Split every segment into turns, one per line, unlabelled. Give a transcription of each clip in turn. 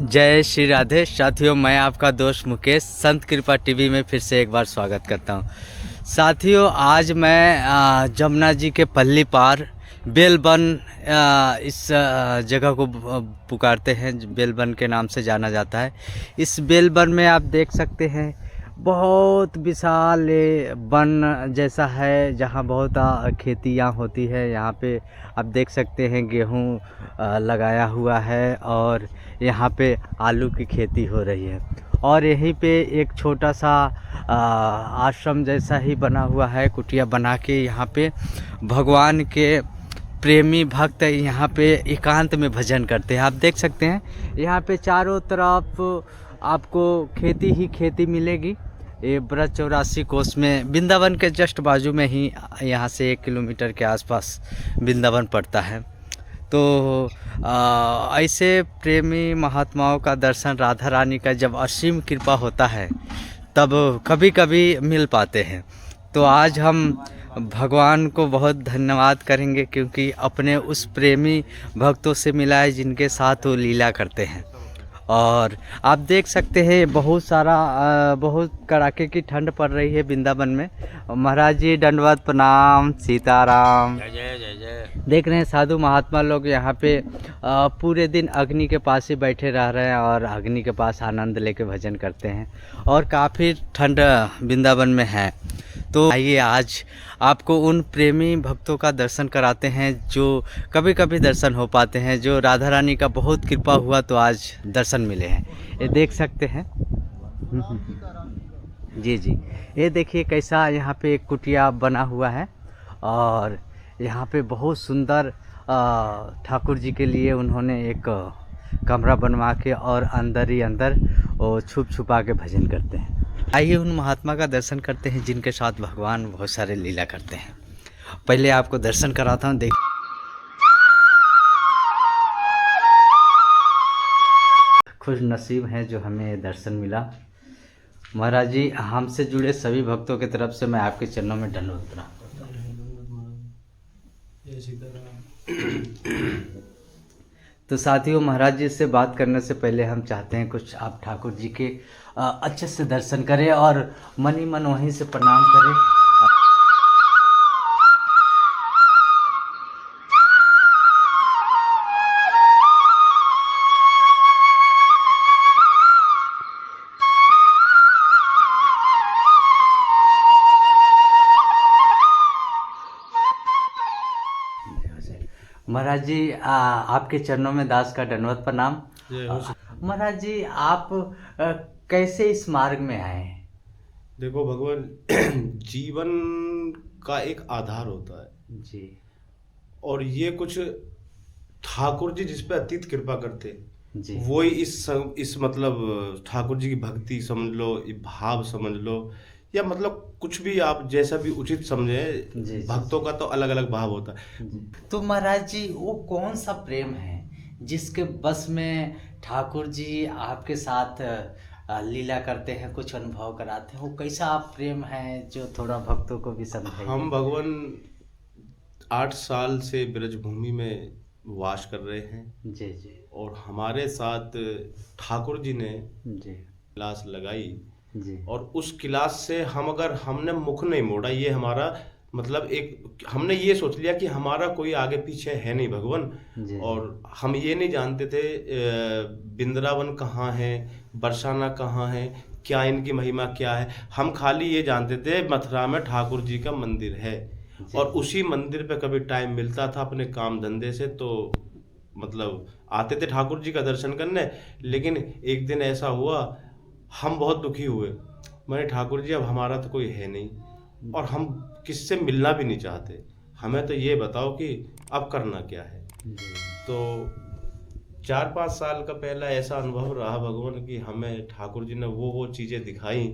जय श्री राधे साथियों, मैं आपका दोस्त मुकेश संत कृपा टीवी में फिर से एक बार स्वागत करता हूं। साथियों, आज मैं जमुना जी के पल्ली पार बेलबन इस जगह को पुकारते हैं, बेलबन के नाम से जाना जाता है। इस बेलबन में आप देख सकते हैं बहुत विशाल वन जैसा है, जहाँ बहुत खेतियाँ होती है। यहाँ पे आप देख सकते हैं गेहूँ लगाया हुआ है और यहाँ पे आलू की खेती हो रही है। और यहीं पे एक छोटा सा आश्रम जैसा ही बना हुआ है, कुटिया बना के यहाँ पे भगवान के प्रेमी भक्त यहाँ पे एकांत में भजन करते हैं। आप देख सकते हैं यहाँ पे चारों तरफ आपको खेती ही खेती मिलेगी। ये ब्रज 84 कोस में वृंदावन के जस्ट बाजू में ही, यहाँ से 1 किलोमीटर के आसपास वृंदावन पड़ता है। तो ऐसे प्रेमी महात्माओं का दर्शन, राधा रानी का जब असीम कृपा होता है तब कभी कभी मिल पाते हैं। तो आज हम भगवान को बहुत धन्यवाद करेंगे, क्योंकि अपने उस प्रेमी भक्तों से मिला है जिनके साथ वो लीला करते हैं। और आप देख सकते हैं बहुत कड़ाके की ठंड पड़ रही है वृंदावन में। महाराज जी दंडवत प्रणाम, सीताराम।
जय जय जय जय।
देख रहे हैं साधु महात्मा लोग यहाँ पे पूरे दिन अग्नि के पास ही बैठे रह रहे हैं और अग्नि के पास आनंद लेके भजन करते हैं। और काफ़ी ठंड वृंदावन में है। तो आइए आज आपको उन प्रेमी भक्तों का दर्शन कराते हैं जो कभी कभी दर्शन हो पाते हैं, जो राधा रानी का बहुत कृपा हुआ तो आज दर्शन मिले हैं। ये देख सकते हैं जी जी, ये देखिए कैसा यहाँ पे एक कुटिया बना हुआ है। और यहाँ पे बहुत सुंदर ठाकुर जी के लिए उन्होंने एक कमरा बनवा के और अंदर ही अंदर वो छुप छुपा के भजन करते हैं। आइए उन महात्मा का दर्शन करते हैं जिनके साथ भगवान बहुत सारे लीला करते हैं। पहले आपको दर्शन कराता हूँ। देख, खुश नसीब हैं जो हमें दर्शन मिला। महाराज जी, हमसे जुड़े सभी भक्तों की तरफ से मैं आपके चरणों में दंडवत प्रणाम करता हूँ। तो साथियों, महाराज जी से बात करने से पहले हम चाहते हैं कुछ आप ठाकुर जी के अच्छे से दर्शन करें और मन ही मन वहीं से प्रणाम करें। महाराज जी, आपके चरणों में दास का दंडवत प्रणाम। महाराज जी, आप कैसे इस मार्ग में आए?
देखो भगवान, जीवन का एक आधार होता है
जी।
और ये कुछ ठाकुर जी जिस पे अतीत कृपा करते
जी।
वो ही इस मतलब ठाकुर जी की भक्ति समझ लो, भाव समझ लो, या मतलब कुछ भी आप जैसा भी उचित समझे।
जी।
भक्तों का तो अलग अलग भाव होता है।
तो महाराज जी, वो कौन सा प्रेम है जिसके बस में ठाकुर जी आपके साथ लीला करते हैं, कुछ अनुभव कराते हैं? वो कैसा आप प्रेम है जो थोड़ा भक्तों को भी समझाइए।
हम भगवान 8 साल से ब्रजभूमि में वास कर रहे हैं।
जी जी।
और हमारे साथ ठाकुर जी ने
जी
क्लास लगाई
जी।
और उस क्लास से हमने मुख नहीं मोड़ा। ये हमारा मतलब एक हमने ये सोच लिया कि हमारा कोई आगे पीछे है नहीं भगवान। और हम ये नहीं जानते थे वृंदावन कहाँ है, बरसाना कहाँ है, क्या इनकी महिमा क्या है। हम खाली ये जानते थे मथुरा में ठाकुर जी का मंदिर है। और उसी मंदिर पे कभी टाइम मिलता था अपने काम धंधे से तो मतलब आते थे ठाकुर जी का दर्शन करने। लेकिन एक दिन ऐसा हुआ, हम बहुत दुखी हुए। मैंने ठाकुर जी, अब हमारा तो कोई है नहीं और हम किससे मिलना भी नहीं चाहते, हमें तो ये बताओ कि अब करना क्या है। तो 4-5 साल का पहला ऐसा अनुभव रहा भगवान कि हमें ठाकुर जी ने वो चीज़ें दिखाई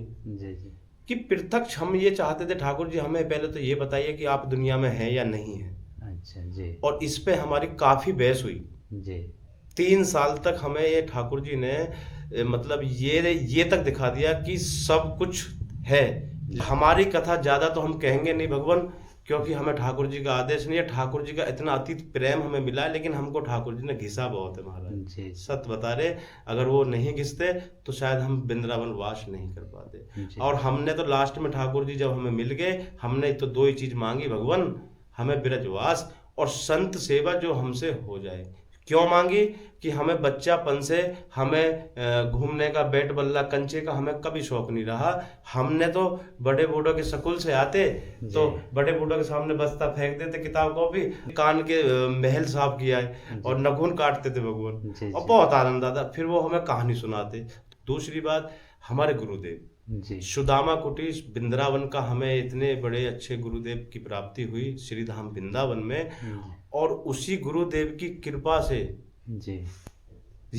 कि प्रत्यक्ष हम ये चाहते थे ठाकुर जी हमें पहले तो ये बताइए कि आप दुनिया में हैं या नहीं हैं।
अच्छा जी।
और इस पे हमारी काफ़ी बहस हुई
जी।
3 साल तक हमें ये ठाकुर जी ने मतलब ये तक दिखा दिया कि सब कुछ है। हमारी कथा ज़्यादा तो हम कहेंगे नहीं भगवान, क्योंकि हमें ठाकुर जी का आदेश नहीं है, ठाकुर जी का इतना अतीत प्रेम हमें मिला है, लेकिन हमको ठाकुर जी ने घिसा बहुत है महाराज।
जी
सत्य बता रहे, अगर वो नहीं घिसते तो शायद हम वृंदावन वास नहीं कर पाते।
जी
और हमने तो लास्ट में ठाकुर जी जब हमें मिल गए, हमने तो दो ही चीज मांगी, भगवान हमें ब्रजवास और संत सेवा जो हमसे हो जाए। क्यों मांगी? कि हमें बच्चापन से हमें घूमने का, बैट बल्ला कंचे का हमें कभी शौक नहीं रहा। हमने तो बड़े बूढ़ों के स्कूल से आते तो बड़े बूढ़ों के सामने बस्ता फेंक देते, किताब कॉपी, कान के महल साफ किया है और नखून काटते थे भगवान, और बहुत आनंद आता। फिर वो हमें कहानी सुनाते। दूसरी बात, हमारे गुरुदेव
जी
सुदामा कुटीर वृंदावन का, हमें इतने बड़े अच्छे गुरुदेव की प्राप्ति हुई श्री धाम वृंदावन में। और उसी गुरुदेव की कृपा से
जी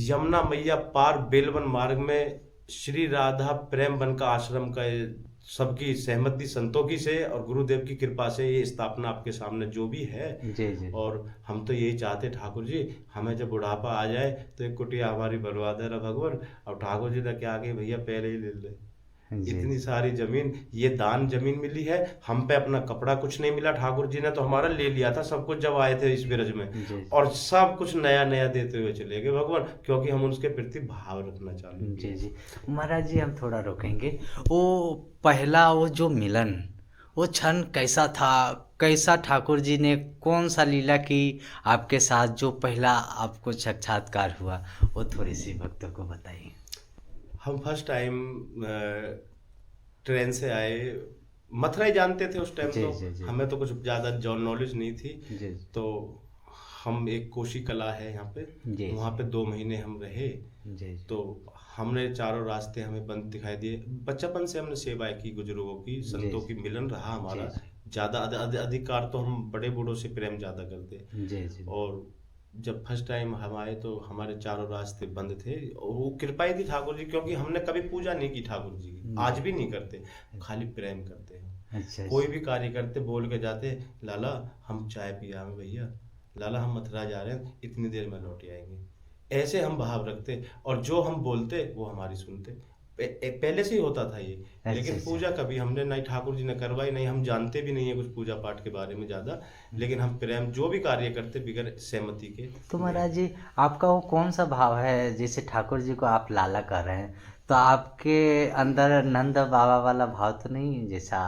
यमुना मैया पार बेलवन मार्ग में श्री राधा प्रेम वन का आश्रम का सबकी सहमति, संतों की से और गुरुदेव की कृपा से ये स्थापना आपके सामने जो भी है।
जी
और हम तो यही चाहते ठाकुर जी, हमें जब बुढ़ापा आ जाए तो एक कुटिया हमारी बनवा दे रहा भगवान। और ठाकुर जी ने क्या आगे भैया पहले ही ले ले, इतनी सारी जमीन, ये दान जमीन मिली है, हम पे अपना कपड़ा कुछ नहीं मिला, ठाकुर जी ने तो हमारा ले लिया था सब कुछ जब आए थे इस ब्रज में, और सब कुछ नया नया देते हुए चले गए भगवान, क्योंकि हम उसके प्रति भाव रखना चालू किए।
जी महाराज जी, हम थोड़ा रोकेंगे। वो पहला वो जो मिलन, वो क्षण कैसा था? कैसा ठाकुर जी ने कौन सा लीला की आपके साथ, जो पहला आपको साक्षात्कार हुआ, वो थोड़ी सी भक्तों को बताइए।
हम फर्स्ट टाइम ट्रेन से आए, मथुरा ही जानते थे उस टाइम। तो हमें तो कुछ ज़्यादा नॉलेज नहीं थी। तो हम एक कोशी कला है यहाँ पे, वहाँ पे 2 महीने हम रहे। तो हमने चारों रास्ते हमें बंद दिखाई दिए। बचपन से हमने सेवाएं की, बुजुर्गों की, संतों की मिलन रहा हमारा ज़्यादा। अधिकार तो हम बड़े बूढ़ों से प्रेम ज़्यादा करते। और जब फर्स्ट टाइम हम आए तो हमारे चारों रास्ते बंद थे। वो कृपा ही थी ठाकुर जी, क्योंकि हमने कभी पूजा नहीं की ठाकुर जी की, आज भी नहीं करते, खाली प्रेम करते हैं।
अच्छा,
कोई भी कार्य करते बोल के जाते, लाला हम चाय पिया में भैया, लाला हम मथुरा जा रहे हैं, इतनी देर में लौट आएंगे। ऐसे हम भाव रखते, और जो हम बोलते वो हमारी सुनते। पहले से ही होता था ये। लेकिन पूजा कभी हमने नहीं, ठाकुर जी ने करवाई नहीं, हम जानते भी नहीं है कुछ पूजा पाठ के बारे में ज़्यादा। लेकिन हम प्रेम जो भी कार्य करते बिगर सहमति के।
तो महाराज जी, आपका वो कौन सा भाव है? जैसे ठाकुर जी को आप लाला कर रहे हैं, तो आपके अंदर नंद बाबा वाला भाव तो नहीं, जैसा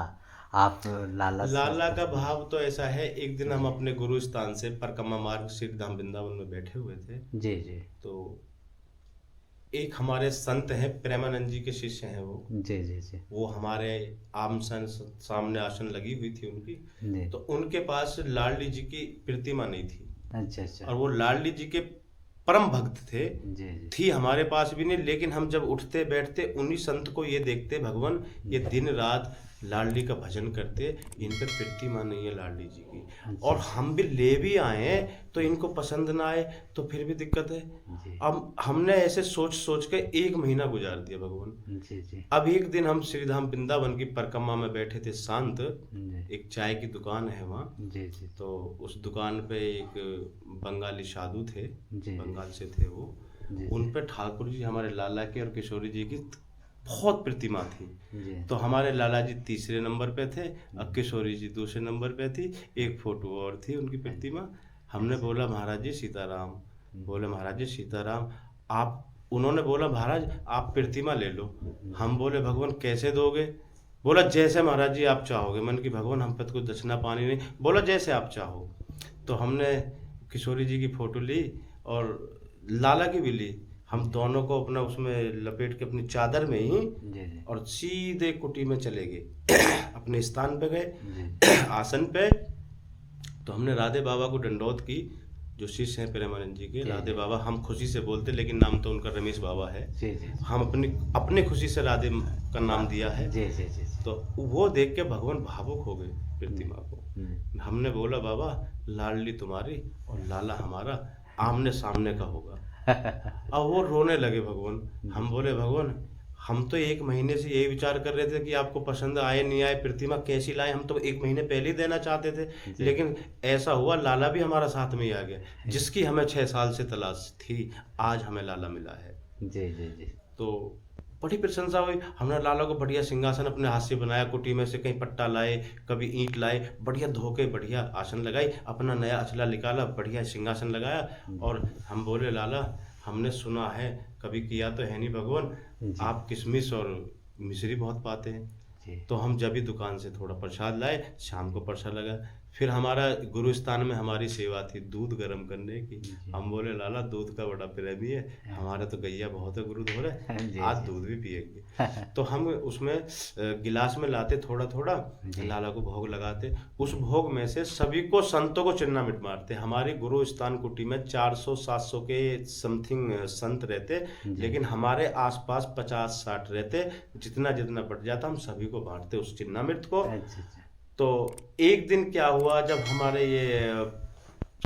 आप लाला
का भाव तो ऐसा है। एक दिन हम अपने गुरु स्थान से परिक्रमा मार्ग श्री धाम वृंदावन में बैठे हुए थे।
जी
तो एक हमारे संत हैं, प्रेमानंद जी के शिष्य हैं वो।
जी
वो हमारे आमसन सामने आसन लगी हुई थी उनकी। तो उनके पास लाडली जी की प्रतिमा नहीं थी।
अच्छा।
और वो लाडली जी के परम भक्त थे। थी हमारे पास भी नहीं। लेकिन हम जब उठते बैठते उन्हीं संत को ये देखते, भगवान ये दिन रात लाडली का भजन करते, इन पर प्रतिमा नहीं है लाडली जी की। और हम भी ले भी आए तो इनको पसंद ना आए तो फिर भी दिक्कत है। अब हमने ऐसे सोच के 1 महीना गुजार दिया भगवान। अब एक दिन हम श्रीधाम वृंदावन की परिक्रमा में बैठे थे शांत, एक चाय की दुकान है वहाँ। तो उस दुकान पे एक बंगाली साधु थे, बंगाल से थे वो। उन पे ठाकुर जी हमारे लाला के और किशोरी जी की बहुत प्रतिमा थी। तो हमारे लाला जी 3रे नंबर पे थे और किशोरी जी 2रे नंबर पे थी। एक फोटो और थी उनकी प्रतिमा। हमने बोला महाराज जी सीताराम। बोले महाराज जी सीताराम। उन्होंने बोला महाराज आप प्रतिमा ले लो। हम बोले भगवान कैसे दोगे? बोला जैसे महाराज जी आप चाहोगे। मन की भगवान हम पे तो कुछ दक्षिणा पानी नहीं। बोला जैसे आप चाहो। तो हमने किशोरी जी की फोटो ली और लाला की भी ली। हम दोनों को अपना उसमें लपेट के अपनी चादर में ही और सीधे कुटी में चले गए। अपने स्थान पे गए आसन पे। तो हमने राधे बाबा को दंडौत की, जो शिष्य हैं प्रेमानंद जी के। राधे बाबा हम खुशी से बोलते, लेकिन नाम तो उनका रमेश बाबा है। हम अपनी खुशी से राधे का नाम दिया है। तो वो देख के भगवान भावुक हो गए प्रतिमा को। हमने बोला बाबा लाडली तुम्हारी और लाला हमारा आमने सामने का होगा। अब वो रोने लगे भगवान। हम बोले भगवान हम तो 1 महीने से यही विचार कर रहे थे कि आपको पसंद आए नहीं आए, प्रतिमा कैसी लाए, हम तो 1 महीने पहले ही देना चाहते थे। लेकिन ऐसा हुआ लाला भी हमारा साथ में ही आ गया, जिसकी हमें 6 साल से तलाश थी। आज हमें लाला मिला है।
जी।
तो बड़ी प्रशंसा हुई। हमने लाला को बढ़िया सिंहासन अपने हाथ से बनाया, कुटी में से कहीं पट्टा लाए, कभी ईंट लाए, बढ़िया धोके बढ़िया आसन लगाई, अपना नया अचला निकाला, बढ़िया सिंहासन लगाया। और हम बोले लाला, हमने सुना है, कभी किया तो है नहीं भगवान,
जी।
आप किशमिश और मिश्री बहुत पाते हैं।
जी।
तो हम जब भी दुकान से थोड़ा प्रसाद लाए, शाम को प्रसाद लगा। फिर हमारा गुरु स्थान में हमारी सेवा थी दूध गर्म करने की।
जी।
हम बोले लाला दूध का बड़ा प्रेमी है, हमारे तो गैया बहुत है गुरु धोरे,
जी,
आज
जी।
दूध भी पिएंगे। तो हम उसमें गिलास में लाते थोड़ा थोड़ा,
जी।
लाला को भोग लगाते। उस भोग में से सभी को संतों को चिन्ना मिट मारते। हमारी गुरु स्थान कुटी में 400-700 के समथिंग संत रहते,
जी।
लेकिन हमारे आसपास 50-60 रहते। जितना जितना बढ़ जाता हम सभी को बांटते उस चिन्नामृत को।
अच्छा अच्छा।
तो एक दिन क्या हुआ, जब हमारे ये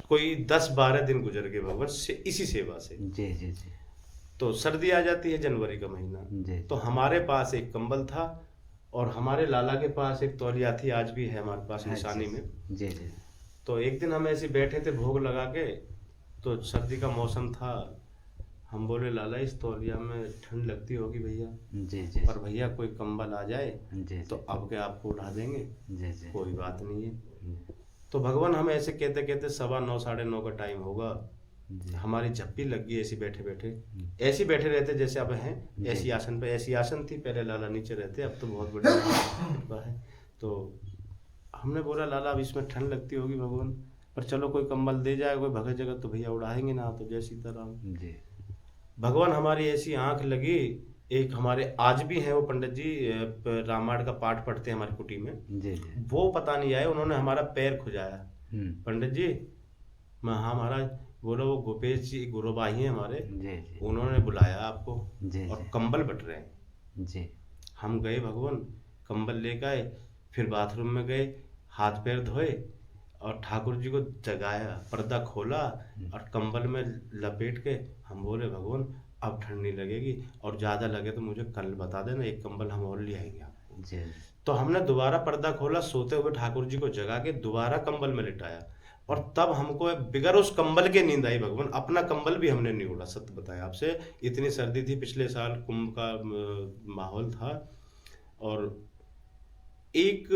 कोई 10-12 दिन गुजर गए भगवान से इसी सेवा से,
जी जी जी।
तो सर्दी आ जाती है, जनवरी का महीना।
जी।
तो हमारे पास एक कंबल था और हमारे लाला के पास एक तौलिया थी, आज भी है हमारे पास निशानी में।
जी जी।
तो एक दिन हम ऐसे बैठे थे भोग लगा के, तो सर्दी का मौसम था। हम बोले लाला इस तौलिया में ठंड लगती होगी भैया,
जी जी।
पर भैया कोई कंबल आ जाए
जी
तो अब के आपको उठा देंगे,
जी जी।
कोई बात नहीं है। तो भगवान हम ऐसे कहते कहते 9:15 9:30 का टाइम होगा,
जी।
हमारी झप्पी लग गई। ऐसी बैठे बैठे, ऐसे बैठे रहते जैसे अब हैं, ऐसी आसन पे, ऐसी आसन थी पहले, लाला नीचे रहते, अब तो बहुत बड़ी कृपा है। तो हमने बोला लाला अब इसमें ठंड लगती होगी भगवान, पर चलो कोई कंबल दे जाए, कोई भगत जगत तो भैया उड़ाएंगे ना, तो जय सीताराम।
जी।
भगवान हमारी ऐसी आंख लगी। एक हमारे आज भी हैं वो पंडित जी, रामायण का पाठ पढ़ते हैं हमारी कुटी में।
जी जी।
वो पता नहीं आए, उन्होंने हमारा पैर खुजाया। पंडित जी, मैं हाँ महाराज। बोलो वो गोपेश जी गुरु भाई हैं हमारे,
जी जी।
उन्होंने बुलाया आपको
जी
और
जी।
कंबल बट रहे हैं।
जी।
हम गए भगवान, कंबल लेकर आए, फिर बाथरूम में गए, हाथ पैर धोए और ठाकुर जी को जगाया, पर्दा खोला और कंबल में लपेट के हम बोले भगवान अब ठंड नहीं लगेगी, और ज़्यादा लगे तो मुझे कल बता देना, एक कंबल हम और ले आएंगे आपको।
जी।
तो हमने दोबारा पर्दा खोला, सोते हुए ठाकुर जी को जगा के दोबारा कंबल में लिटाया, और तब हमको बिगर उस कंबल के नींद आई भगवान। अपना कंबल भी हमने नहीं उड़ा, सत्य बताया आपसे, इतनी सर्दी थी। पिछले साल कुंभ का माहौल था, और एक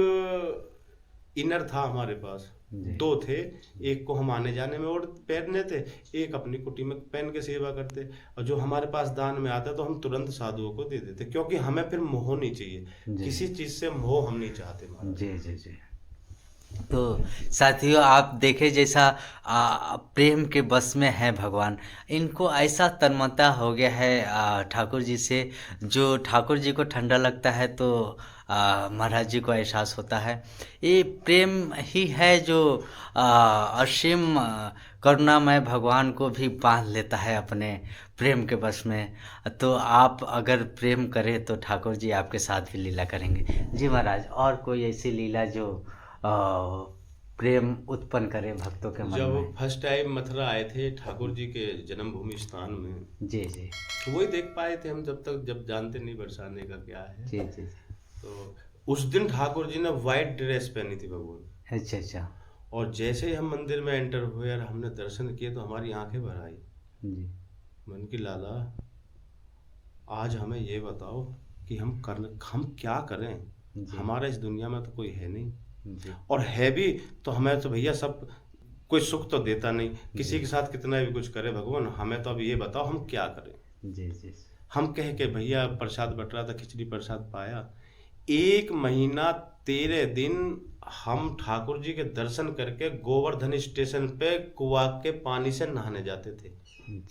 इनर था हमारे पास, दो थे, एक को हम आने जाने में और पहनने थे, एक अपनी कुटी में पहन के सेवा करते, और जो हमारे पास दान में आता तो हम तुरंत साधुओं को दे देते, क्योंकि हमें फिर मोह नहीं चाहिए, किसी चीज से मोह हम नहीं चाहते महाराज।
जी जी जी। तो साथियों आप देखें जैसा प्रेम के बस में है भगवान, इनको ऐसा तन्मयता हो गया है ठाकुर जी से, जो ठाकुर जी को ठंडा लगता है तो महाराज जी को एहसास होता है। ये प्रेम ही है जो असीम करुणामय भगवान को भी बांध लेता है अपने प्रेम के बस में। तो आप अगर प्रेम करें तो ठाकुर जी आपके साथ भी लीला करेंगे। जी महाराज, और कोई ऐसी लीला जो प्रेम उत्पन्न करे भक्तों के मन में?
जब फर्स्ट टाइम मथुरा आए थे ठाकुर जी के जन्मभूमि स्थान में,
जी जी,
वही देख पाए थे हम, जब जानते नहीं बरसाने का क्या है।
जी जी।
तो उस दिन ठाकुर जी ने व्हाइट ड्रेस पहनी थी भगवान।
अच्छा अच्छा।
और जैसे ही हम मंदिर में एंटर हुए और हमने दर्शन किए तो हमारी आंखें भर आई।
जी।
मन की लाला आज हमें ये बताओ कि हम क्या करें, हमारा इस दुनिया में तो कोई है नहीं, और है भी तो हमें तो भैया सब कोई सुख तो देता नहीं, किसी के साथ कितना भी कुछ करे भगवान, हमें तो अब ये बताओ हम क्या करें।
जी जी।
हम कह के भैया प्रसाद बट रहा था, खिचड़ी प्रसाद पाया। 1 महीना 13 दिन हम ठाकुर जी के दर्शन करके गोवर्धन स्टेशन पे कुआ के पानी से नहाने जाते थे।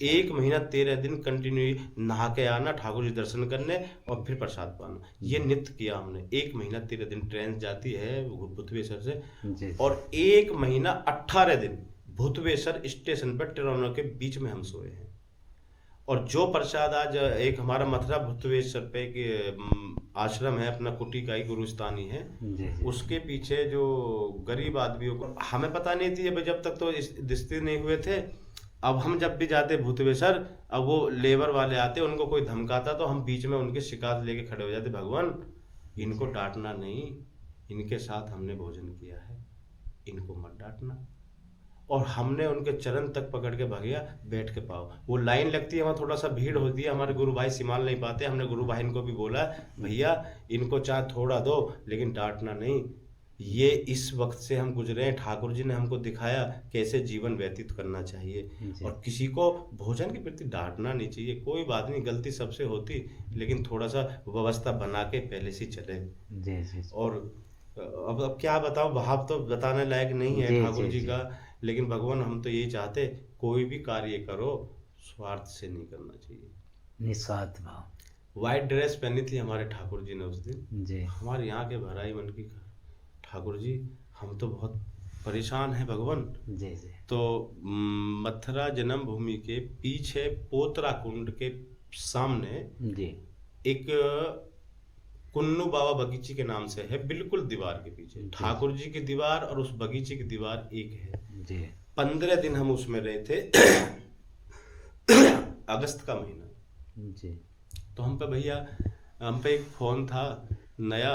1 महीना 13 दिन कंटिन्यू नहा के आना, ठाकुर जी दर्शन करने और फिर प्रसाद पाना, ये नित्य किया हमने। 1 महीना 13 दिन ट्रेन जाती है भूतवेश्वर से, और 1 महीना 18 दिन भूतवेश्वर स्टेशन पर ट्रेनों के बीच में हम सोए हैं। और जो प्रसाद आज एक हमारा मथुरा भूतवेश्वर पे एक आश्रम है, अपना कुटी का ही गुरुस्थानी है, उसके पीछे जो गरीब आदमियों को हमें पता नहीं थी, जब तक तो दिस्ती नहीं हुए थे। अब हम जब भी जाते भूतवेश्वर, अब वो लेबर वाले आते, उनको कोई धमकाता तो हम बीच में उनकी शिकायत लेके खड़े हो जाते, भगवान इनको डांटना नहीं, इनके साथ हमने भोजन किया है, इनको मत डांटना। और हमने उनके चरण तक पकड़ के भगया, बैठ के पाओ। वो लाइन लगती है, वहाँ थोड़ा सा भीड़ होती है, हमारे गुरु भाई संभाल नहीं पाते। हमने गुरु भाई इनको भी बोला, भैया इनको चाहे थोड़ा दो लेकिन डांटना नहीं। ये इस वक्त से हम गुजरे हैं, ठाकुर जी ने हमको दिखाया कैसे जीवन व्यतीत करना चाहिए। और किसी को भोजन के प्रति डांटना नहीं चाहिए। कोई बात नहीं, गलती सबसे होती, लेकिन थोड़ा सा व्यवस्था बना के पहले से चले। और अब क्या बताओ, भाव तो बताने लायक नहीं है ठाकुर जी का, लेकिन भगवान हम तो यही चाहते, कोई भी कार्य करो स्वार्थ से नहीं करना चाहिए,
निस्वार्थ भाव।
व्हाइट ड्रेस पहनी थी हमारे ठाकुर जी ने उस दिन
जी।
हमारे यहाँ के भराई मन की, ठाकुर जी हम तो बहुत परेशान हैं भगवान।
जी जी।
तो मथुरा जन्म भूमि के पीछे पोतरा कुंड के सामने
जी
एक कुन्नू बाबा बगीचे के नाम से है, बिल्कुल दीवार के पीछे। ठाकुर जी की दीवार और उस बगीचे की दीवार एक है
जी।
15 दिन हम उसमें रहे थे अगस्त का महीना
जी।
तो हम पे भैया, हम पे एक फोन था नया,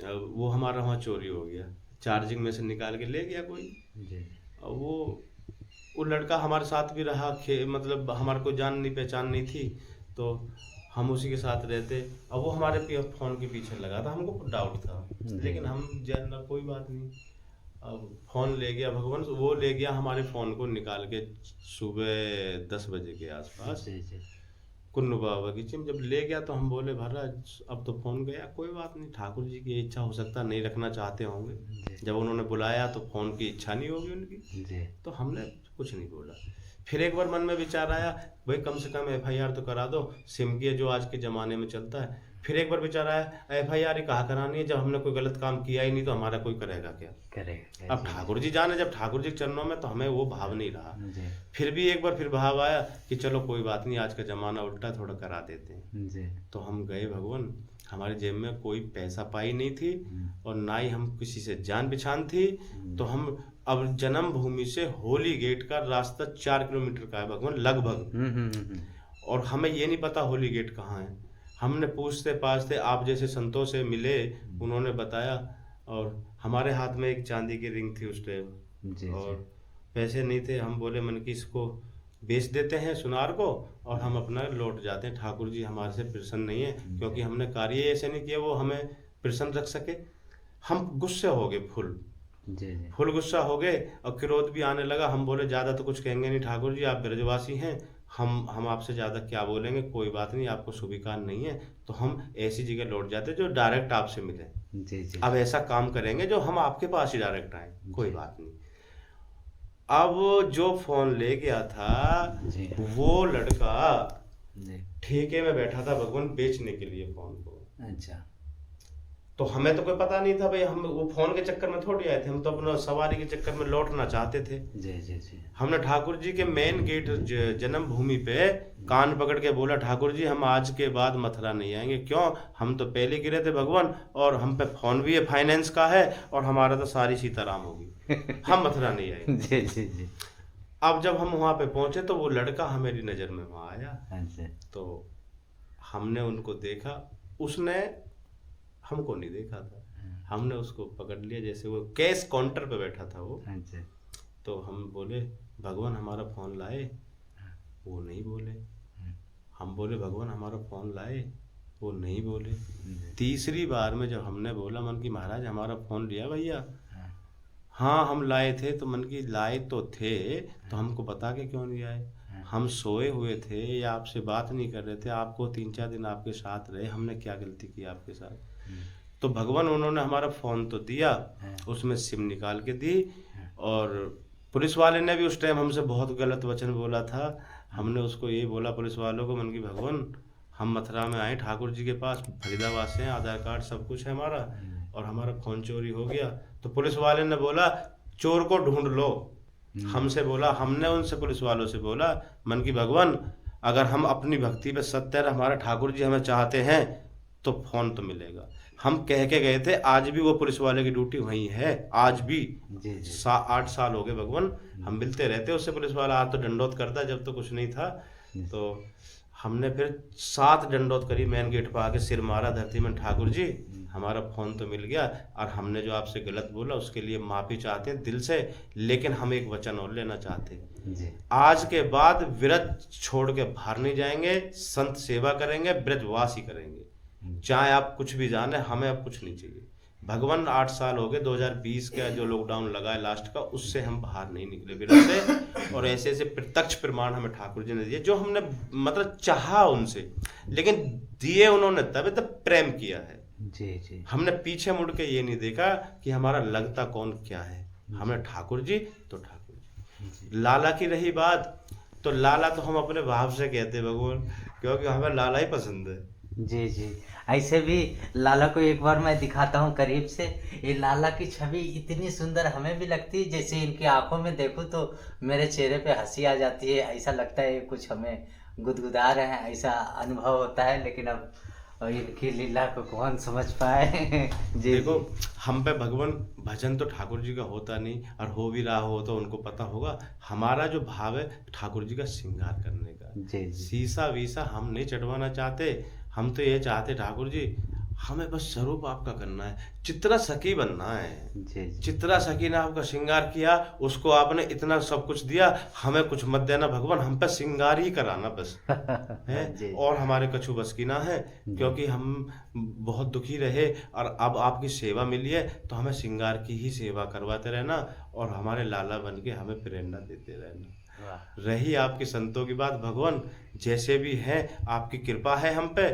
वो हमारा वहाँ चोरी हो गया, चार्जिंग में से निकाल के ले गया कोई
जी।
और वो लड़का हमारे साथ भी रहा, मतलब हमारे को जान नहीं पहचान नहीं थी, तो हम उसी के साथ रहते। अब वो हमारे फोन के पीछे लगा था, हमको डाउट था, लेकिन हम जानना कोई बात नहीं। अब फोन ले गया भगवान, वो ले गया हमारे फोन को निकाल के सुबह 10 बजे के आसपास कुन्नू बाबा बगीचे में। जब ले गया तो हम बोले महाराज अब तो फोन गया, कोई बात नहीं, ठाकुर जी की इच्छा हो सकता नहीं रखना चाहते होंगे, जब उन्होंने बुलाया तो फोन की इच्छा नहीं होगी उनकी, तो हमने कुछ नहीं बोला। फिर एक बार मन में विचार आया, भाई कम से कम FIR तो करा दो, सिम की जो आज के ज़माने में चलता है। फिर एक बार विचार आया, FIR ही कहाँ करानी है, जब हमने कोई गलत काम किया ही नहीं तो हमारा कोई करेगा क्या, करेगा। अब ठाकुर जी जाने, जब ठाकुर जी के चरणों में, तो हमें वो भाव नहीं रहा। फिर भी एक बार फिर भाव आया कि चलो कोई बात नहीं, आज का ज़माना उल्टा, थोड़ा करा देते हैं। तो हम गए भगवान, हमारे जेब में कोई पैसा पाई नहीं थी और ना ही हम किसी से जान पहचान थी। तो हम अब जन्म भूमि से होली गेट का रास्ता 4 किलोमीटर का है भगवान लगभग, और हमें ये नहीं पता होली गेट कहाँ है। हमने पूछते पाछते आप जैसे संतों से मिले, उन्होंने बताया, और हमारे हाथ में एक चांदी की रिंग थी उस टाइम, और पैसे नहीं थे। हम बोले मन की इसको बेच देते हैं सुनार को और हम अपना लौट जाते हैं, ठाकुर जी हमारे से प्रसन्न नहीं है, क्योंकि हमने कार्य ऐसे नहीं किया वो हमें प्रसन्न रख सके। हम गुस्से हो गए, फुल गुस्सा हो गए और क्रोध भी आने लगा। हम बोले ज़्यादा तो कुछ कहेंगे नहीं ठाकुर जी, आप ब्रजवासी हैं, हम आपसे ज़्यादा क्या बोलेंगे, कोई बात नहीं, आपको स्वीकार नहीं है तो हम ऐसी जगह लौट जाते जो डायरेक्ट आपसे मिले। अब ऐसा काम करेंगे जो हम आपके पास ही डायरेक्ट आए, कोई बात नहीं। अब जो फोन ले गया था वो लड़का ठेके में बैठा था भगवान, बेचने के लिए फोन को। अच्छा। तो हमें तो कोई पता नहीं था भाई, हम वो फोन के चक्कर में थोड़ी आए थे, हम तो अपना सवारी के चक्कर में लौटना चाहते थे। जी। हमने ठाकुर जी के मेन गेट जन्म भूमि पे कान पकड़ के बोला, ठाकुर जी हम आज के बाद मथुरा नहीं आएंगे। क्यों? हम तो पहले गिरे थे भगवान, और हम पे फोन भी है, फाइनेंस का है, और हमारा तो सारी सीताराम होगी, हम मथुरा नहीं आएंगे। जी। अब जब हम वहाँ पे पहुंचे तो वो लड़का हमारी नजर में वहाँ आया, तो हमने उनको देखा, उसने हमको नहीं देखा था, हमने उसको पकड़ लिया, जैसे वो कैश काउंटर पे बैठा था वो। तो हम बोले भगवान हमारा फोन लाए, वो नहीं बोले। हम बोले भगवान हमारा फोन लाए, वो नहीं बोले। तीसरी बार में जब हमने बोला मन की महाराज हमारा फोन लिया भैया, हाँ हम लाए थे। तो मन की लाए तो थे, तो हमको बता के क्यों नहीं आए? हम सोए हुए थे या आपसे बात नहीं कर रहे थे, आपको 3-4 दिन आपके साथ रहे, हमने क्या गलती की आपके साथ? तो भगवान उन्होंने हमारा फ़ोन तो दिया, उसमें सिम निकाल के दी, और पुलिस वाले ने भी उस टाइम हमसे बहुत गलत वचन बोला था। हमने उसको यही बोला पुलिस वालों को, मन की भगवान हम मथुरा में आए ठाकुर जी के पास, फरीदाबाद से हैं, आधार कार्ड सब कुछ है हमारा, और हमारा फ़ोन चोरी हो गया। तो पुलिस वाले ने बोला चोर को ढूंढ लो। हमसे बोला, हमने उनसे पुलिस वालों से बोला मन की भगवान अगर हम अपनी भक्ति पे सत्य है, हमारा ठाकुर जी हमें चाहते हैं तो फ़ोन तो मिलेगा। हम कह के गए थे, आज भी वो पुलिस वाले की ड्यूटी वहीं है, आज भी 8 साल हो गए भगवान, हम मिलते रहते उससे। पुलिस वाला आज तो दंडोत करता, जब तो कुछ नहीं था। तो हमने फिर 7 दंडौत करी, मेन गेट पर आके सिर मारा धरती में, ठाकुर जी हमारा फोन तो मिल गया और हमने जो आपसे गलत बोला उसके लिए माफी चाहते हैं दिल से, लेकिन हम एक वचन और लेना चाहते हैं
जी
आज के बाद व्रत छोड़ के बाहर नहीं जाएंगे, संत सेवा करेंगे, ब्रजवास ही करेंगे, चाहे आप कुछ भी जाने, हमें अब कुछ नहीं चाहिए। भगवान 8 साल हो गए, 2020 का जो लॉकडाउन लगा है लास्ट का, उससे हम बाहर नहीं निकले व्रत से। और ऐसे ऐसे प्रत्यक्ष प्रमाण हमें ठाकुर जी ने दिए जो हमने मतलब चाहा उनसे, लेकिन दिए उन्होंने तब प्रेम किया है।
जी जी
हमने पीछे मुड़ के ये नहीं देखा कि हमारा लगता कौन क्या है, हमें ठाकुर जी तो ठाकुर जी। लाला की रही बात, तो लाला तो हम अपने भाव से कहते हैं भगवान, क्योंकि हमें लाला ही पसंद है।
जी जी। ऐसे भी लाला को एक बार मैं दिखाता हूँ करीब से। ये लाला की छवि इतनी सुंदर हमें भी लगती है, जैसे इनकी आंखों में देखूँ तो मेरे चेहरे पे हंसी आ जाती है, ऐसा लगता है कुछ हमें गुदगुदा रहे हैं, ऐसा अनुभव होता है। लेकिन अब इनकी लीला को कौन समझ पाए। जी
देखो
जी
हम पे भगवान भजन तो ठाकुर जी का होता नहीं, और हो भी रहा हो तो उनको पता होगा। हमारा जो भाव है ठाकुर जी का श्रृंगार करने का,
जी जी
शीशा वीसा हम नहीं चढ़वाना चाहते। हम तो ये चाहते ठाकुर जी हमें बस स्वरूप आपका करना है, चित्रा सखी बनना है।
जी जी
चित्रा सखी ने आपका श्रृंगार किया, उसको आपने इतना सब कुछ दिया, हमें कुछ मत देना भगवान, हम पे श्रृंगार ही कराना बस है।
जी
और हमारे कछु बस की ना है, क्योंकि हम बहुत दुखी रहे और अब आपकी सेवा मिली है, तो हमें श्रृंगार की ही सेवा करवाते रहना और हमारे लाला बन के हमें प्रेरणा देते रहना।
वाह
रही आपकी संतों की बात, भगवान जैसे भी हैं आपकी कृपा है हम पे,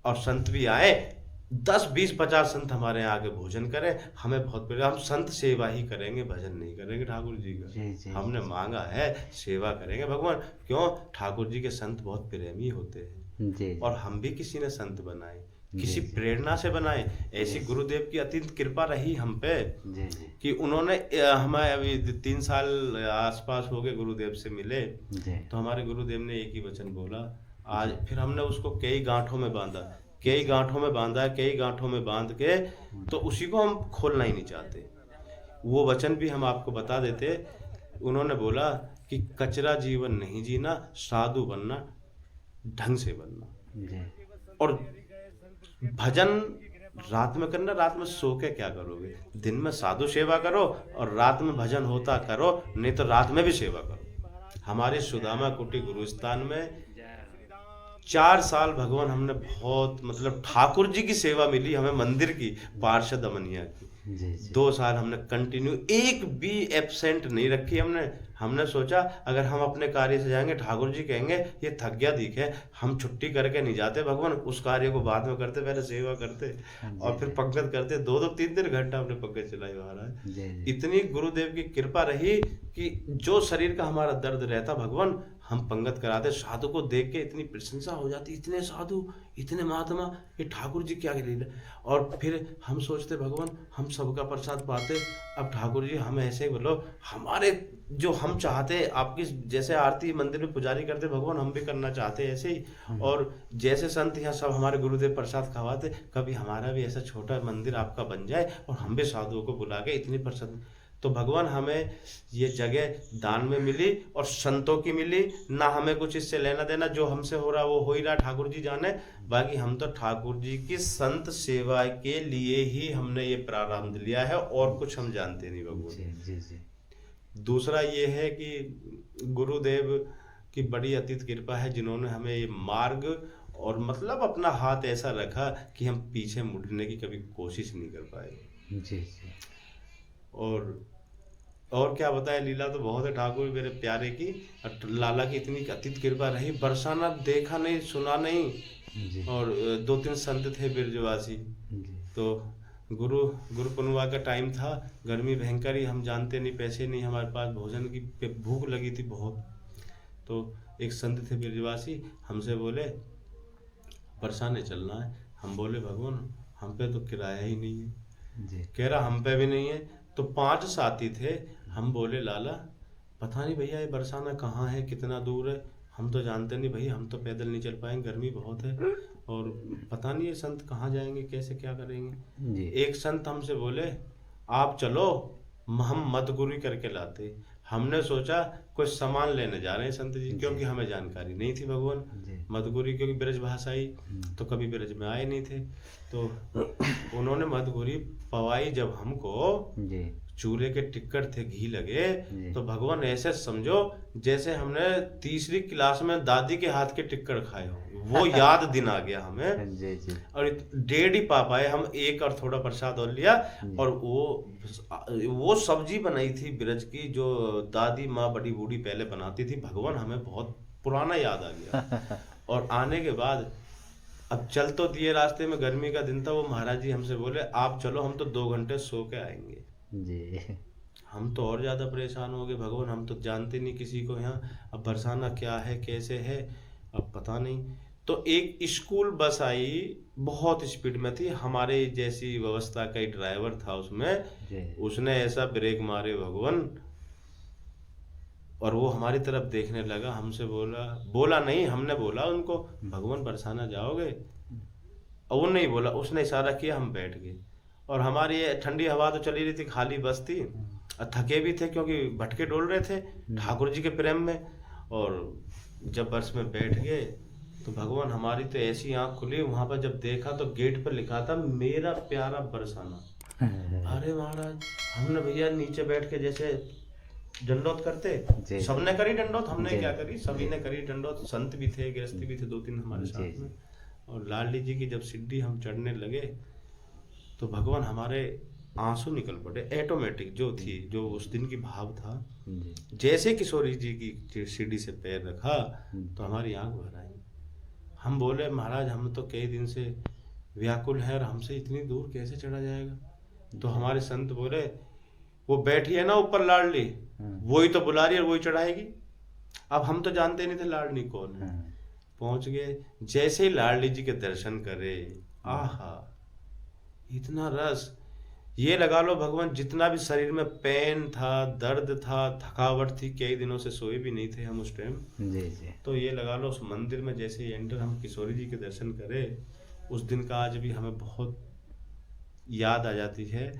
और संत भी आए 10 20 50 संत हमारे यहाँ आके भोजन करें, हमें बहुत प्रिय। हम संत सेवा ही करेंगे, भजन नहीं करेंगे ठाकुर जी का।
जी जी
हमने मांगा है सेवा करेंगे भगवान, क्यों ठाकुर जी के संत बहुत प्रेमी होते हैं,
जी
और हम भी किसी ने संत बनाए,
जी,
किसी
जी।
प्रेरणा से बनाए। ऐसी गुरुदेव की अत्यंत कृपा रही हम पे
जी जी
कि उन्होंने हमें अभी 3 साल आसपास हो गए गुरुदेव से मिले,
जी
तो हमारे गुरुदेव ने एक ही वचन बोला। आज फिर हमने उसको कई गांठों में बांधा, कई गांठों में बांधा, कई गांठों में बांध के, तो उसी को हम खोलना ही नहीं चाहते। वो वचन भी हम आपको बता देते। उन्होंने बोला कि कचरा जीवन नहीं जीना, साधु बनना, ढंग से बनना,
जी
और भजन रात में करना। रात में सो के क्या करोगे, दिन में साधु सेवा करो और रात में भजन होता करो, नहीं तो रात में भी सेवा करो। हमारे सुदामा कुटी गुरुस्थान में 4 साल भगवान हमने बहुत मतलब ठाकुर जी की सेवा मिली हमें, मंदिर की, पार्षद अमनिया की।
जी जी
2 साल हमने कंटिन्यू, एक भी एब्सेंट नहीं रखी हमने सोचा अगर हम अपने कार्य से जाएंगे, ठाकुर जी कहेंगे ये थक गया दिखे, हम छुट्टी करके नहीं जाते भगवान, उस कार्य को बाद में करते, पहले सेवा करते और फिर पंगत करते। 2-2 3-3 घंटा हमने पंगत चलाई महाराज।
जी जी
इतनी गुरुदेव की कृपा रही कि जो शरीर का हमारा दर्द रहता भगवान, हम पंगत कराते, साधु को देख के इतनी प्रशंसा हो जाती, इतने साधु, इतने महात्मा, ये ठाकुर जी क्या लीला। और फिर हम सोचते भगवान हम सबका प्रसाद पाते, अब ठाकुर जी हम ऐसे बोलो, हमारे जो हम चाहते आपकी जैसे आरती मंदिर में पुजारी करते भगवान, हम भी करना चाहते ऐसे ही। और जैसे संत यहाँ सब हमारे गुरुदेव प्रसाद खवाते, कभी हमारा भी ऐसा छोटा मंदिर आपका बन जाए और हम भी साधुओं को बुला के इतनी प्रसाद। तो भगवान हमें ये जगह दान में मिली और संतों की मिली ना, हमें कुछ इससे लेना देना, जो हमसे हो रहा वो हो ही रहा, ठाकुर जी जाने। बाकी हम तो ठाकुर जी की संत सेवा के लिए ही हमने ये प्रारंभ लिया है, और कुछ हम जानते नहीं भगवान।
जी जी जी
दूसरा ये है कि गुरुदेव की बड़ी अतीत कृपा है, जिन्होंने हमें ये मार्ग और मतलब अपना हाथ ऐसा रखा कि हम पीछे मुड़ने की कभी कोशिश नहीं कर पाए।
जी जी
और क्या बताए, लीला तो बहुत है ठाकुर मेरे प्यारे की। और लाला की इतनी अतीत कृपा रही, बरसाना देखा नहीं सुना नहीं।
जी
और 2-3 संत थे ब्रजवासी,
जी
तो गुरु पूर्णिमा का टाइम था, गर्मी भयंकर ही, हम जानते नहीं, पैसे नहीं हमारे पास, भोजन की भूख लगी थी बहुत। तो एक संत थे ब्रजवासी, हमसे बोले बरसाने चलना है। हम बोले भगवान हम पे तो किराया ही नहीं है।
जी
कह रहा हम पे भी नहीं है। तो 5 साथी थे, हम बोले लाला पता नहीं भैया ये बरसाना कहाँ है, कितना दूर है, हम तो जानते नहीं भैया, हम तो पैदल नहीं चल पाएंगे, गर्मी बहुत है, और पता नहीं ये संत कहाँ जाएंगे, कैसे क्या करेंगे।
जी
एक संत हमसे बोले आप चलो, हम मदगुरी करके लाते। हमने सोचा कोई सामान लेने जा रहे हैं संत जी, क्योंकि हमें जानकारी नहीं थी भगवान
जी।
मधुगुरी, क्योंकि ब्रज भाषा ही तो कभी ब्रज में आए नहीं थे। तो उन्होंने मधुगुरी पवाई जब हमको,
जी
चूल्हे के टिक्कर थे घी लगे,
जी।
तो भगवान ऐसे समझो जैसे हमने तीसरी क्लास में दादी के हाथ के टिक्कर खाए हो, वो याद दिन आ गया हमें।
जी जी।
और डेढ़ ही पा पाए हम, एक और थोड़ा प्रसाद और लिया। और वो सब्जी बनाई थी ब्रज की, जो दादी माँ बड़ी बूढ़ी पहले बनाती थी, भगवान हमें बहुत पुराना याद आ गया। और आने के बाद अब चल तो दिए, रास्ते में गर्मी का दिन था, वो महाराज जी हमसे बोले आप चलो, हम तो 2 घंटे सो के आएंगे।
जी।
हम तो और ज़्यादा परेशान हो गए, भगवान हम तो जानते नहीं किसी को यहाँ, अब बरसाना क्या है कैसे है अब पता नहीं। तो एक स्कूल बस आई, बहुत स्पीड में थी, हमारे जैसी व्यवस्था का ही ड्राइवर था उसमें,
जी।
उसने ऐसा ब्रेक मारे भगवान, और वो हमारी तरफ देखने लगा, हमसे बोला, बोला नहीं हमने बोला उनको, भगवान बरसाना जाओगे? और वो नहीं बोला, उसने इशारा किया, हम बैठ गए। और हमारी ये ठंडी हवा तो चली रही थी, खाली बस थी, और थके भी थे क्योंकि भटके डोल रहे थे ठाकुर जी के प्रेम में। और जब बस में बैठ गए तो भगवान हमारी तो ऐसी आंख खुली, वहां पर जब देखा तो गेट पर लिखा था मेरा प्यारा बरसाना। अरे महाराज, हमने भैया नीचे बैठ के जैसे दंडोत करते, सबने करी दंडोत, हमने क्या करी, सभी ने करी दंडोत, संत भी थे, गृहस्थी भी थे 2-3 हमारे साथ में। और लाडली जी की जब सीढ़ी हम चढ़ने लगे तो भगवान हमारे आंसू निकल पड़े, ऑटोमेटिक जो थी, जो उस दिन की भाव था। जैसे किशोरी जी की सीढ़ी से पैर रखा तो हमारी आंख भर आई। हम बोले महाराज हम तो कई दिन से व्याकुल है, और हमसे इतनी दूर कैसे चढ़ा जाएगा? तो हमारे संत बोले वो बैठी है ना ऊपर लाडली, वही तो बुला रही है और वही चढ़ाएगी। अब हम तो जानते नहीं थे लाडली कौन है। पहुंच गए, जैसे ही लाडली जी के दर्शन करे, आहा इतना रस, ये लगा लो भगवान जितना भी शरीर में पेन था, दर्द था, थकावट थी, कई दिनों से सोए भी नहीं थे हम उस टाइम।
जी जी। तो
ये लगा लो उस मंदिर में जैसे ही एंटर हम किशोरी जी के दर्शन करे, उस दिन का आज भी हमें बहुत याद आ जाती है।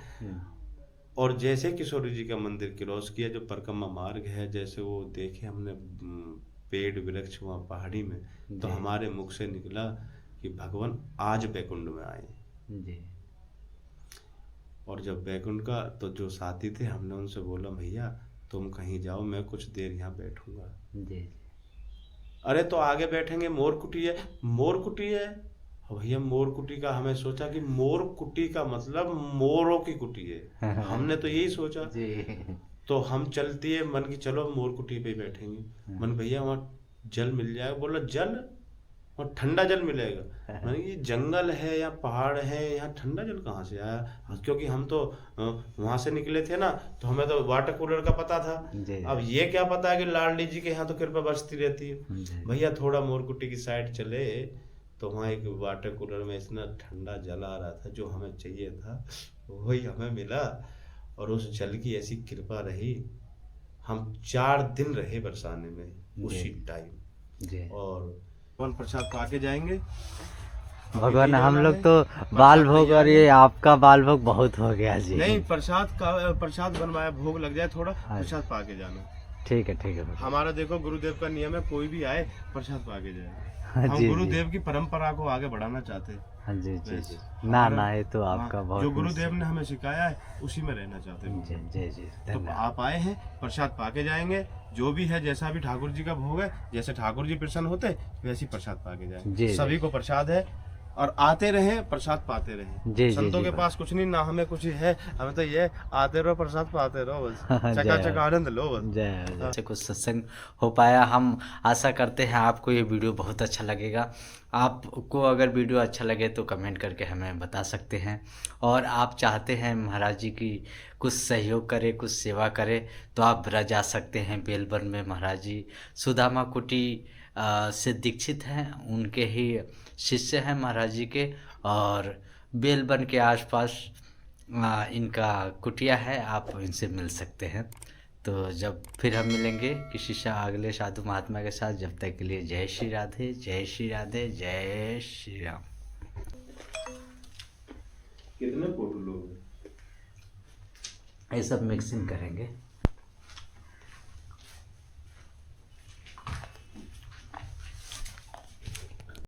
और जैसे किशोरी जी का मंदिर क्रॉस किया, जो परिक्रमा मार्ग है, जैसे वो देखे हमने पेड़ वृक्ष वहाँ पहाड़ी में, तो हमारे मुख से निकला कि भगवान आज बैकुंठ में आए।
जी।
और जब बैकुंठ का, तो जो साथी थे हमने उनसे बोला भैया तुम कहीं जाओ, मैं कुछ देर यहाँ बैठूंगा।
जी।
अरे तो आगे बैठेंगे, मोर कुटी है। मोर कुटी है भैया, मोर कुटी का हमें सोचा कि मोर कुटी का मतलब मोरों की कुटी है, हमने तो यही सोचा। तो हम चलती है मन की चलो मोर कुटी पे बैठेंगे। मन भैया वहाँ जल मिल जाएगा? बोला जल, और ठंडा जल मिलेगा? मैंने ये जंगल है या पहाड़ है, यहाँ ठंडा जल कहाँ से आया? क्योंकि हम तो वहां से निकले थे ना, तो हमें तो वाटर कूलर का पता था। अब ये क्या पता है कि लाडली जी के यहाँ तो कृपा बरसती रहती है। भैया थोड़ा मोरकुटी की साइड चले तो वहाँ एक वाटर कूलर में इतना ठंडा जल आ रहा था, जो हमें चाहिए था वही हमें मिला। और उस जल की ऐसी कृपा रही, हम 4 दिन रहे बरसाने में उसी टाइम। और प्रसाद पाके जाएंगे
भगवान। हम लोग तो बाल भोग, और ये आपका बाल भोग बहुत हो गया जी।
नहीं, प्रसाद बनवाया, भोग लग जाए थोड़ा, प्रसाद पाके जाना।
ठीक है ठीक है।
हमारा देखो गुरुदेव का नियम है, कोई भी आए प्रसाद पाके जाए। हम
जी,
गुरुदेव की परंपरा को आगे बढ़ाना चाहते हैं।
हाँ जी जी जी। ना ना, ये तो आपका बहुत,
जो गुरुदेव ने हमें सिखाया है उसी में रहना चाहते हैं।
जी जी जी।
तो आप आए हैं, प्रसाद पाके जाएंगे, जो भी है जैसा भी ठाकुर जी का भोग है, जैसे ठाकुर जी प्रसन्न होते वैसे प्रसाद पाके जाए। सभी को प्रसाद है, और आते रहे प्रसाद पाते रहे। संतों के पास कुछ नहीं, ना हमें कुछ है, हमें तो ये आते रहो प्रसाद पाते रहो, बस चकाचक आनंद लो बस।
जैसे कुछ सत्संग हो पाया, हम आशा करते हैं आपको ये वीडियो बहुत अच्छा लगेगा। आपको अगर वीडियो अच्छा लगे तो कमेंट करके हमें बता सकते हैं। और आप चाहते हैं महाराज जी की कुछ सहयोग करे, कुछ सेवा करे, तो आप ब्रज आ सकते हैं। बेलबन में महाराज जी सुदामा कुटी से दीक्षित हैं, उनके ही शिष्य हैं महाराज जी के। और बेलबन के आसपास इनका कुटिया है, आप इनसे मिल सकते हैं। तो जब फिर हम मिलेंगे किसी अगले साधु महात्मा के साथ, जब तक के लिए जय श्री राधे, जय श्री राधे, जय श्री राम।
कितने फोटो लोग?
ये सब मिक्सिंग करेंगे।